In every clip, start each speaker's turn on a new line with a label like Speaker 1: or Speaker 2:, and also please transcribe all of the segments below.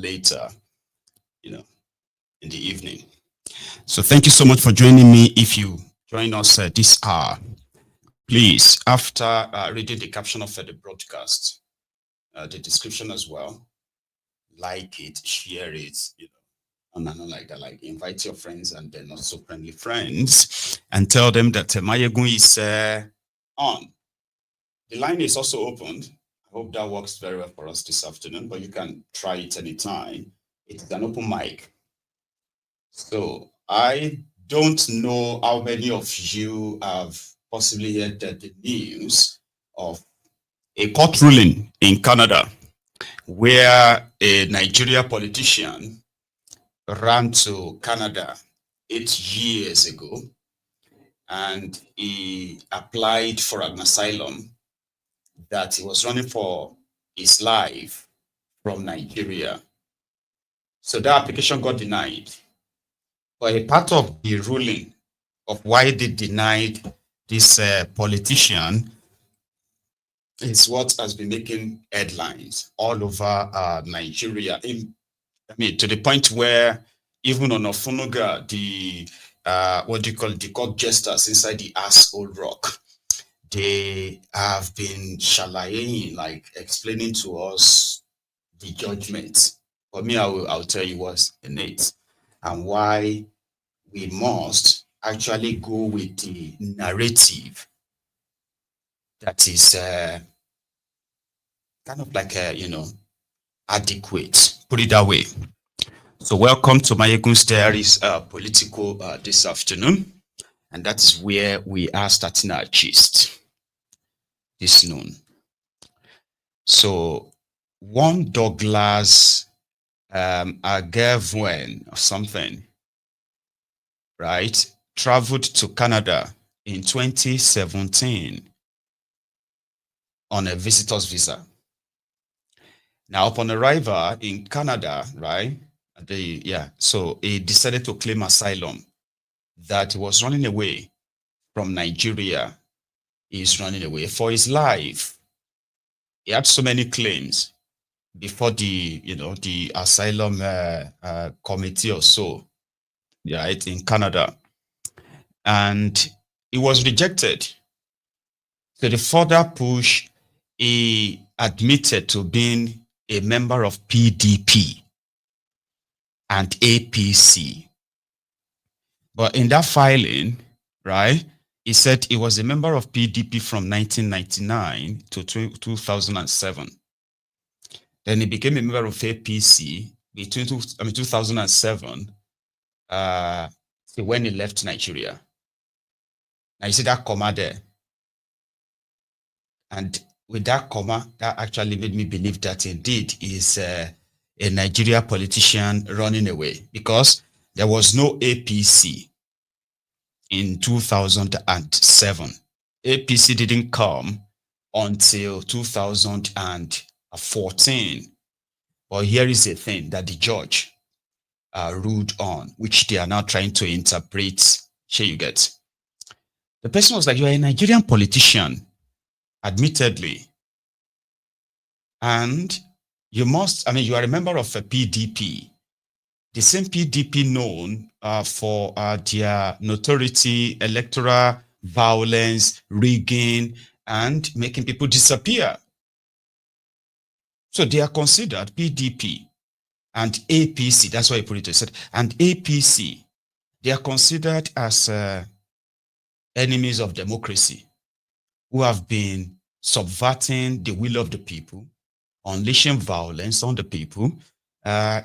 Speaker 1: later, in the evening. So thank you so much for joining me. If you join us this hour, please, after reading the caption of the broadcast, the description as well, like it, share it, and not like that. Like invite your friends and then not so friendly friends, and tell them that Mayegun is on. The line is also opened. I hope that works very well for us this afternoon, but you can try it anytime. It's an open mic. So I don't know how many of you have possibly heard the news of a court ruling in Canada where a Nigeria politician ran to Canada 8 years ago and he applied for an asylum that he was running for his life from Nigeria. So that application got denied. But a part of the ruling of why they denied this politician is what has been making headlines all over Nigeria. To the point where even on Ofunuga, the the court jesters inside the asshole rock, they have been shalaying, like explaining to us the judgment. For me, I'll tell you what's in it and why we must actually go with the narrative that is kind of like adequate. Put it that way. So welcome to Mayegun's Diaries Political this afternoon. And that is where we are starting our gist this noon. So one Douglas Agevwen or something, right, traveled to Canada in 2017 on a visitor's visa. Now, upon arrival in Canada, right, so he decided to claim asylum that he was running away from Nigeria. He's running away for his life. He had so many claims before the asylum committee or so, right, in Canada. And he was rejected. So the further push, he admitted to being a member of PDP and APC. But in that filing, right, he said he was a member of PDP from 1999 to 2007. Then he became a member of APC between 2007 when he left Nigeria. Now you see that comma there. And with that comma, that actually made me believe that indeed is a Nigeria politician running away, because there was no APC in 2007. APC didn't come until 2014. But here is the thing that the judge ruled on, which they are now trying to interpret. Here you get. The person was like, you are a Nigerian politician, admittedly. And you are a member of a PDP. The same PDP known for their notoriety, electoral violence, rigging, and making people disappear. So they are considered PDP and APC. That's why I put it. I said, and APC, they are considered as enemies of democracy who have been subverting the will of the people, unleashing violence on the people,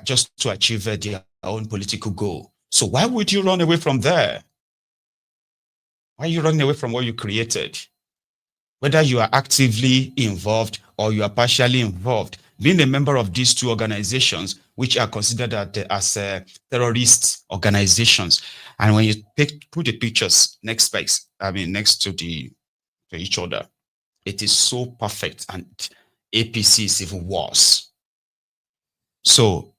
Speaker 1: just to achieve their own political goal. So why would you run away from there? Why are you running away from what you created? Whether you are actively involved or you are partially involved, being a member of these two organizations, which are considered as terrorist organizations. And when you put the pictures next to each other, it is so perfect, and APC is even worse. So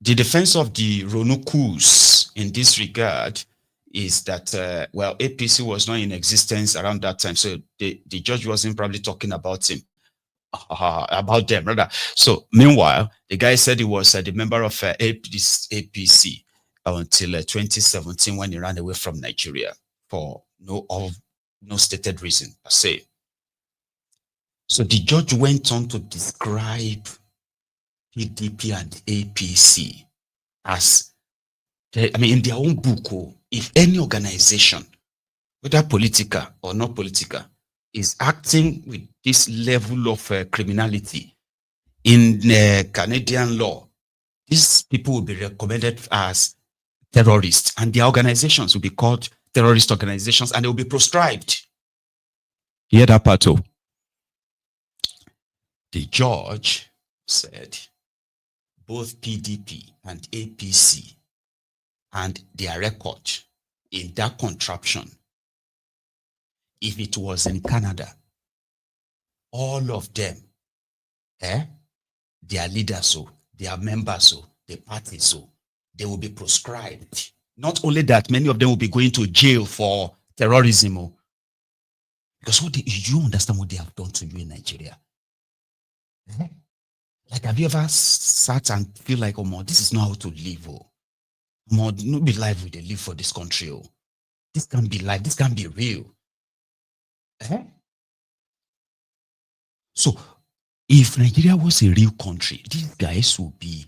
Speaker 1: the defense of the Ronukus in this regard is that, APC was not in existence around that time. So the judge wasn't probably talking about him. about them, rather. So, meanwhile, the guy said he was the member of APC until 2017 when he ran away from Nigeria for no stated reason per se. So the judge went on to describe PDP and APC as, in their own book, if any organization, whether political or not political, is acting with this level of criminality in Canadian law, these people will be recommended as terrorists, and their organizations will be called terrorist organizations, and they will be proscribed. You hear that part? The judge said both PDP and APC and their record in that contraption, if it was in Canada, all of them, their leaders, their members, the parties, they will be proscribed. Not only that, many of them will be going to jail for terrorism. Because you understand what they have done to you in Nigeria? Like, have you ever sat and feel like, oh, this is not how to live? No be life we live for this country. This can't be life. This can't be real. So, if Nigeria was a real country, these guys would be,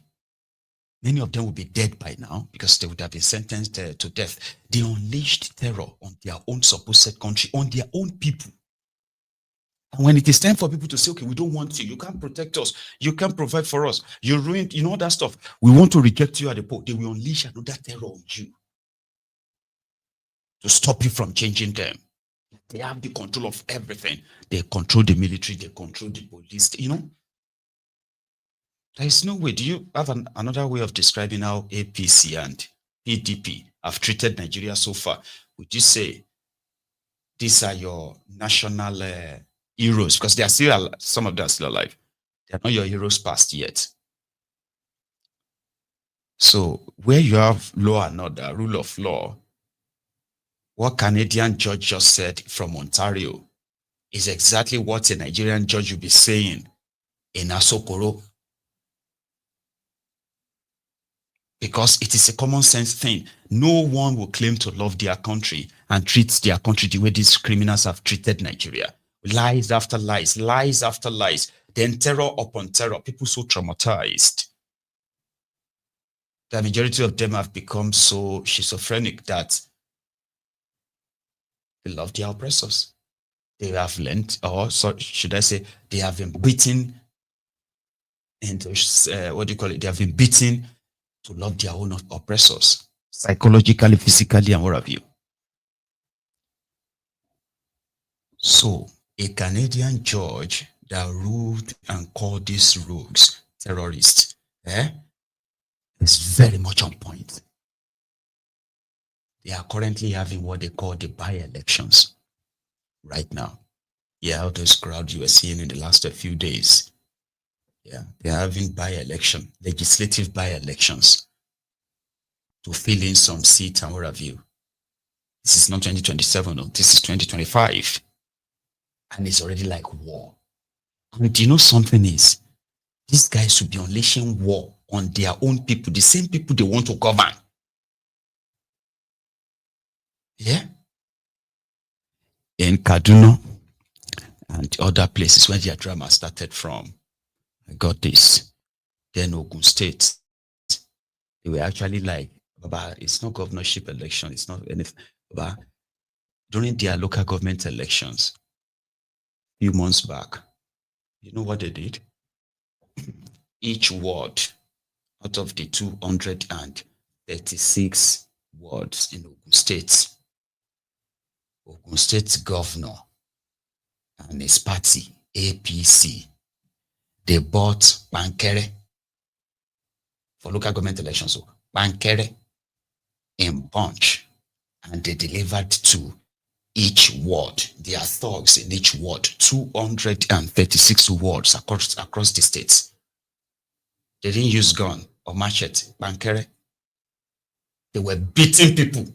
Speaker 1: many of them would be dead by now because they would have been sentenced to death. They unleashed terror on their own supposed country, on their own people. And when it is time for people to say, okay, we don't want you, you can't protect us, you can't provide for us, you ruined, that stuff, we want to reject you at the port, they will unleash another terror on you to stop you from changing them. They have the control of everything. They control the military, they control the police, There is no way. Do you have another way of describing how APC and PDP have treated Nigeria so far? Would you say these are your national heroes? Because they are still, some of them are still alive. They are not your heroes past yet. So where you have law and order, rule of law, what Canadian judge just said from Ontario is exactly what a Nigerian judge will be saying in Asokoro. Because it is a common sense thing. No one will claim to love their country and treat their country the way these criminals have treated Nigeria. Lies after lies, lies after lies. Then terror upon terror. People so traumatized. The majority of them have become so schizophrenic that they love their oppressors. They have learned, or so should I say, they have been beaten into, they have been beaten to love their own oppressors, psychologically, physically, and what have you. So, a Canadian judge that ruled and called these rogues terrorists is very much on point. They are currently having what they call the by-elections right now. Yeah, all those crowds you were seeing in the last few days. Yeah, they are having by-election, legislative by-elections to fill in some seats and what have you. This is not 2027, no, this is 2025. And it's already like war. And you know something is, these guys should be unleashing war on their own people, the same people they want to govern. Yeah? In Kaduna and other places where their drama started from, I got this. Then Ogun State, they were actually like, Baba, it's not governorship election, it's not anything. Baba, during their local government elections, a few months back, you know what they did? Each ward out of the 236 wards in Ogun State's governor and his party, APC, they bought Bankere for local government elections. So Bankere in bunch, and they delivered to each ward, their thugs in each ward, 236 wards across the states. They didn't use gun or machete, Bankere. They were beating people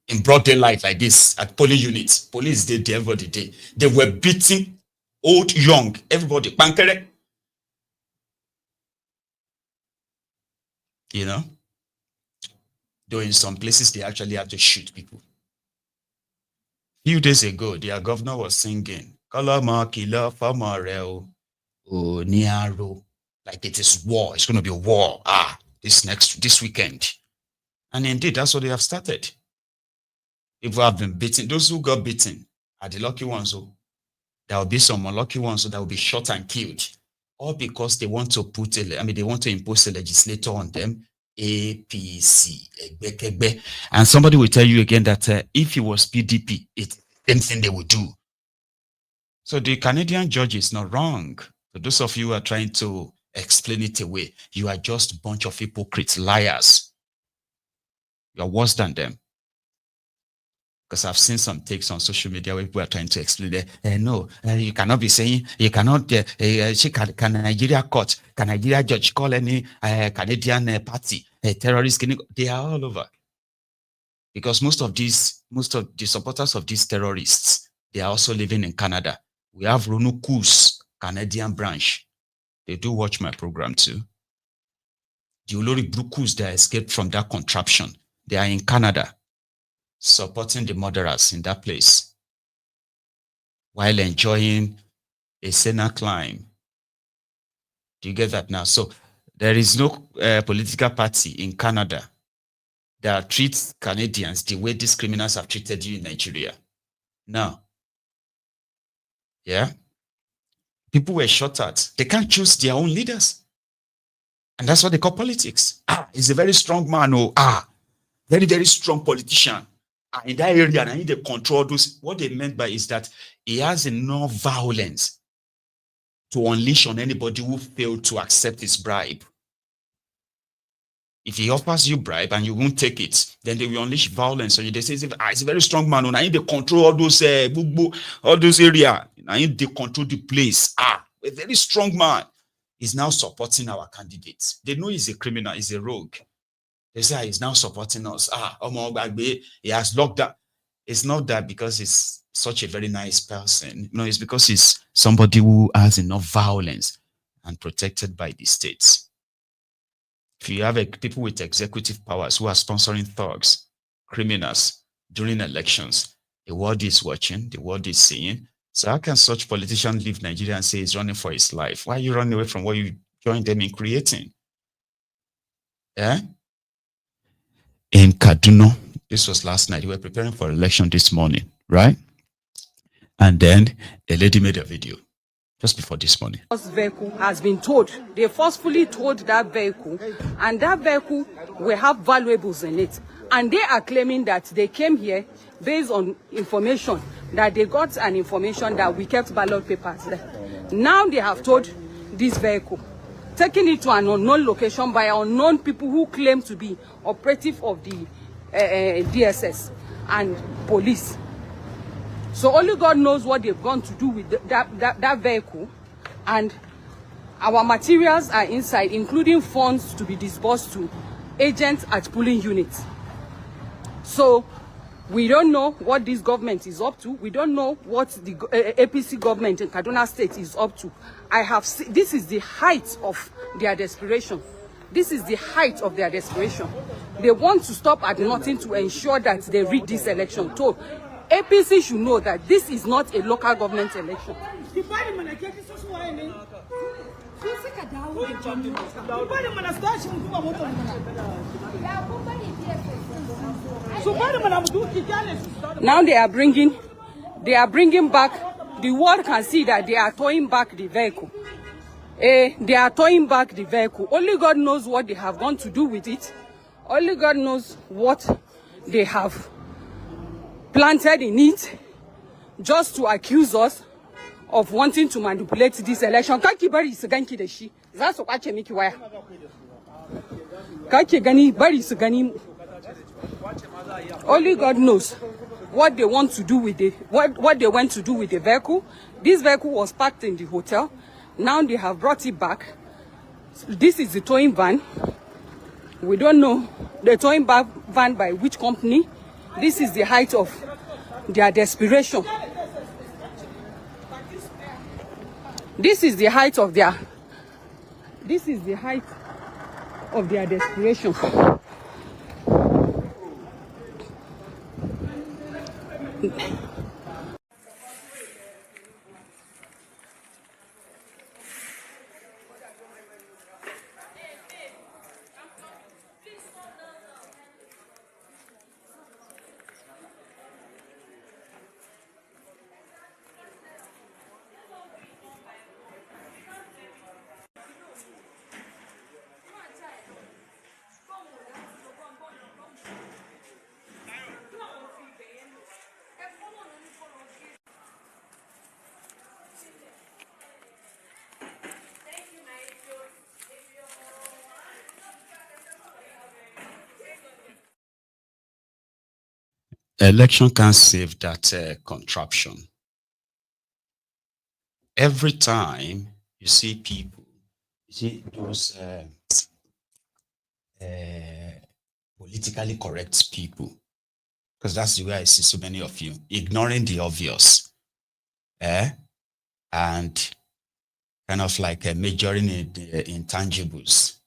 Speaker 1: in broad daylight like this at polling units. Police did the every day. They were beating Old, young, everybody. Pankere. You know? Though in some places, they actually have to shoot people. A few days ago, their governor was singing, Kalama Kila Famarel Niaro. Like it is war. It's going to be war. This weekend. And indeed, that's what they have started. If we have been beaten, those who got beaten are the lucky ones. So there will be some unlucky ones that will be shot and killed. All because they want to they want to impose a legislator on them. APC. And somebody will tell you again that if it was PDP, it's the same thing they would do. So the Canadian judge is not wrong. For those of you who are trying to explain it away, you are just a bunch of hypocrites, liars. You are worse than them. Because I've seen some takes on social media where people are trying to explain that, no, you cannot be saying, you cannot, can Nigeria court, can Nigeria judge call any Canadian party a terrorist? They are all over. Because most of the supporters of these terrorists, they are also living in Canada. We have Ronukus, Canadian branch. They do watch my program too. The Olori Brukus that escaped from that contraption, they are in Canada, supporting the murderers in that place while enjoying a Senna climb. Do you get that now? So there is no political party in Canada that treats Canadians the way these criminals have treated you in Nigeria. No. Yeah? People were shot at. They can't choose their own leaders. And that's what they call politics. He's a very strong man. Very, very strong politician. In that area, and I need to control those. What they meant by is that he has enough violence to unleash on anybody who failed to accept his bribe. If he offers you bribe and you won't take it, then they will unleash violence on you. They say, it's a very strong man. I need to control all those areas. I need to control the place. A very strong man is now supporting our candidates. They know he's a criminal, he's a rogue. They say he's now supporting us. He has locked up. It's not that because he's such a very nice person. No, it's because he's somebody who has enough violence and protected by the states. If you have people with executive powers who are sponsoring thugs, criminals during elections, the world is watching, the world is seeing. So how can such politician leave Nigeria and say he's running for his life? Why are you running away from what you joined them in creating? Yeah? In Kaduna, this was last night. We were preparing for election this morning, right? And then a lady made a video just before this morning.
Speaker 2: This vehicle has been towed. They forcefully towed that vehicle, and that vehicle will have valuables in it. And they are claiming that they came here based on information, that they got an information that we kept ballot papers there. Now they have towed this vehicle, taking it to an unknown location by unknown people who claim to be operative of the DSS and police. So only God knows what they've gone to do with that vehicle. And our materials are inside, including funds to be disbursed to agents at polling units. So we don't know what this government is up to. We don't know what the APC government in Kaduna State is up to. This is the height of their desperation. This is the height of their desperation. They want to stop at nothing to ensure that they rig this election. So APC should know that this is not a local government election. Now they are bringing back, the world can see that they are towing back the vehicle. They are towing back the vehicle. Only God knows what they have gone to do with it. Only God knows what they have planted in it just to accuse us of wanting to manipulate this election. Only God knows what they want to do with it, what they went to do with the vehicle. This vehicle was parked in the hotel. Now they have brought it back. This is the towing van. We don't know the towing van by which company. This is the height of their desperation. This is the height of their desperation.
Speaker 1: Election can't save that contraption. Every time you see people, you see those politically correct people, because that's the way I see so many of you, ignoring the obvious, and kind of like majoring in the intangibles,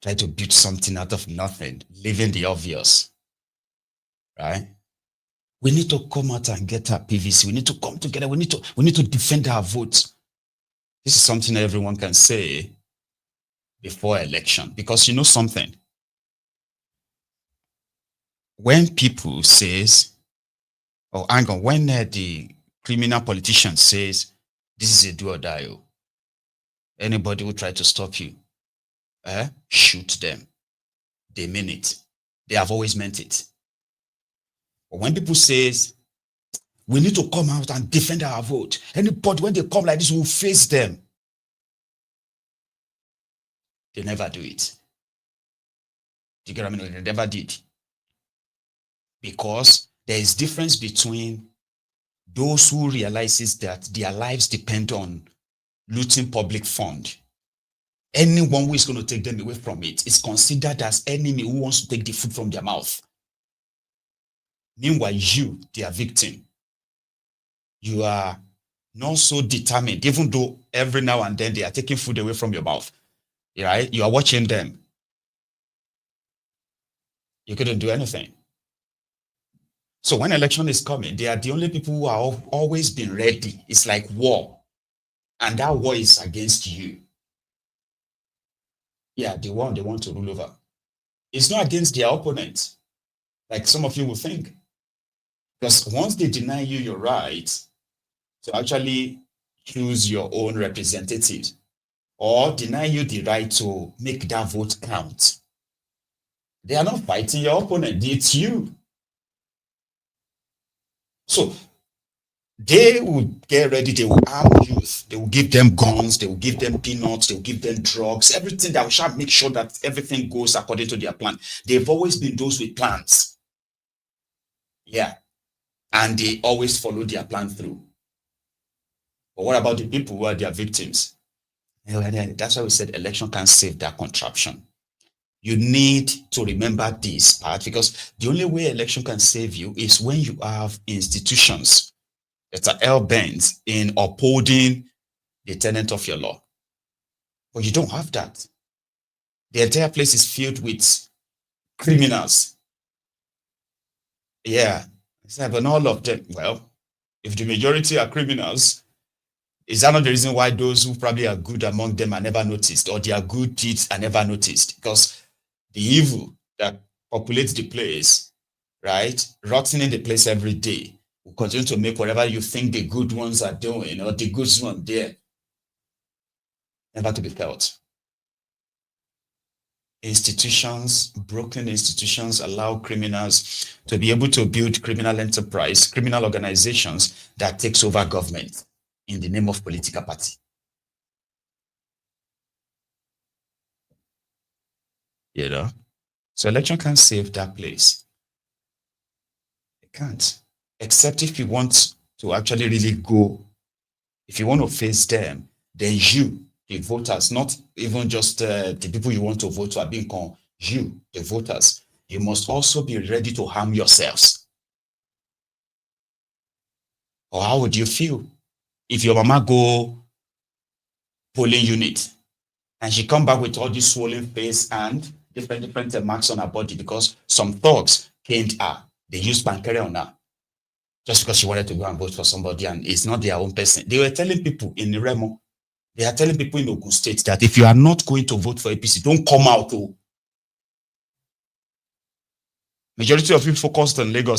Speaker 1: try to build something out of nothing, leaving the obvious, right? We need to come out and get our PVC. We need to come together. We need to defend our votes. This is something everyone can say before election, because you know something. When people says, oh, hang on, when the criminal politician says, this is a do or die, anybody who try to stop you, shoot them. They mean it. They have always meant it. But when people says, we need to come out and defend our vote, anybody, when they come like this, we'll face them. They never do it. Do you get what I mean? They never did. Because there is difference between those who realizes that their lives depend on looting public fund. Anyone who is going to take them away from it is considered as enemy who wants to take the food from their mouth. Meanwhile, you, their victim, you are not so determined, even though every now and then they are taking food away from your mouth. Right? You are watching them. You couldn't do anything. So when election is coming, they are the only people who are always been ready. It's like war. And that war is against you. Yeah, the one they want to rule over. It's not against their opponent, like some of you will think. Because once they deny you your right to actually choose your own representative, or deny you the right to make that vote count, they are not fighting your opponent, it's you. So they will get ready, they will arm youth, they will give them guns, they will give them peanuts, they will give them drugs, everything that shall make sure that everything goes according to their plan. They've always been those with plans. Yeah. And they always follow their plan through. But what about the people who are their victims? That's why we said election can't save that contraption. You need to remember this part, because the only way election can save you is when you have institutions that are hell-bent in upholding the tenet of your law. But you don't have that. The entire place is filled with criminals. Yeah, but not all of them. Well, if the majority are criminals, is that not the reason why those who probably are good among them are never noticed, or their good deeds are never noticed? Because the evil that populates the place, right, rotting in the place every day, will continue to make whatever you think the good ones are doing, or the good ones there, never to be felt. Institutions, broken institutions, allow criminals to be able to build criminal enterprise, criminal organizations that takes over government in the name of political party. You know? So election can't save that place. It can't. Except if you want to actually really go, if you want to face them, then you, the voters, not even just the people you want to vote to are being called, you, the voters, you must also be ready to harm yourselves. Or how would you feel if your mama go polling unit. And she come back with all this swollen face and different marks on her body because some thugs caned her. They used pancreas on her just because she wanted to go and vote for somebody and it's not their own person. They were telling people in Remo, they are telling people in Ogun State that if you are not going to vote for APC, don't come out. Majority of people focused on Lagos.